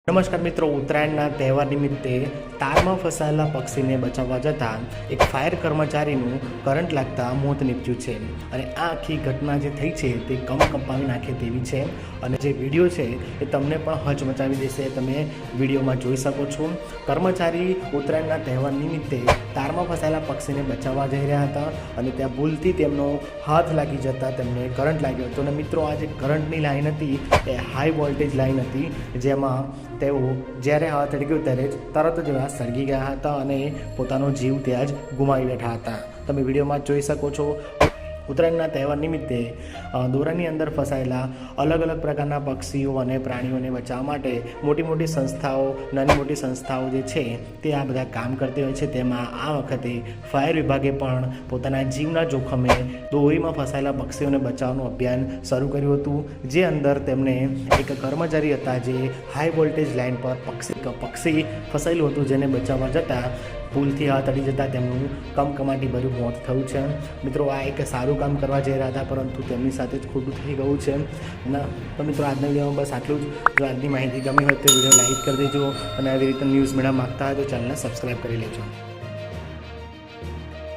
નમસ્કાર મિત્રો, ઉત્તરાયણના તહેવાર નિમિત્તે તારમાં ફસાયેલા પક્ષીને બચાવવા જતાં એક ફાયર કર્મચારીનું કરંટ લાગતા મોત નીપજ્યું છે. અને આ આખી ઘટના જે થઈ છે તે કંપાવી નાખે તેવી છે. અને જે વિડીયો છે એ તમને પણ હચમચાવી દેશે. તમે વિડીયોમાં જોઈ શકો છો. કર્મચારી ઉત્તરાયણના તહેવાર નિમિત્તે તારમાં ફસાયેલા પક્ષીને બચાવવા જઈ રહ્યા હતા અને ત્યાં ભૂલથી તેમનો હાથ લાગી જતાં તેમને કરંટ લાગ્યો હતો. અને મિત્રો, આ જે કરંટની લાઈન હતી એ હાઈ વોલ્ટેજ લાઈન હતી, જેમાં તેઓ જ્યારે હાથ અડક્યો ત્યારે જ તરત જ સળગી ગયા હતા અને પોતાનો જીવ ત્યાં જ ગુમાવી બેઠા હતા. તમે વિડીયોમાં જોઈ શકો છો. ઉત્તરાયણના તહેવાર નિમિત્તે દોરાની અંદર ફસાયેલા અલગ અલગ પ્રકારના પક્ષીઓ અને પ્રાણીઓને બચાવવા માટે મોટી મોટી સંસ્થાઓ, નાની મોટી સંસ્થાઓ જે છે તે આ બધા કામ કરતી હોય છે. તેમાં આ વખતે ફાયર વિભાગે પણ પોતાના જીવના જોખમે દોરીમાં ફસાયેલા પક્ષીઓને બચાવવાનું અભિયાન શરૂ કર્યું હતું, જે અંદર તેમને એક કર્મચારી હતા જે હાઈ વોલ્ટેજ લાઇન પર પક્ષી ફસાયેલું હતું, જેને બચાવવા જતાં ભૂલથી હાથ અડી જતાં તેમનું કમકમાટી ભર્યું મોત થયું છે. મિત્રો, આ એક સારું કામ કરવા જઈ રહ્યા હતા, પરંતુ તેમની સાથે જ ખોટું થઈ ગયું છે. તો મિત્રો, આજના વિડીયોમાં બસ આટલું જ. જો આજની માહિતી ગમી હોય તો વિડીયો લાઈક કરી દેજો અને આવી રીતે ન્યૂઝ મેળવવા માગતા હોય તો ચેનલને સબસ્ક્રાઈબ કરી લેજો.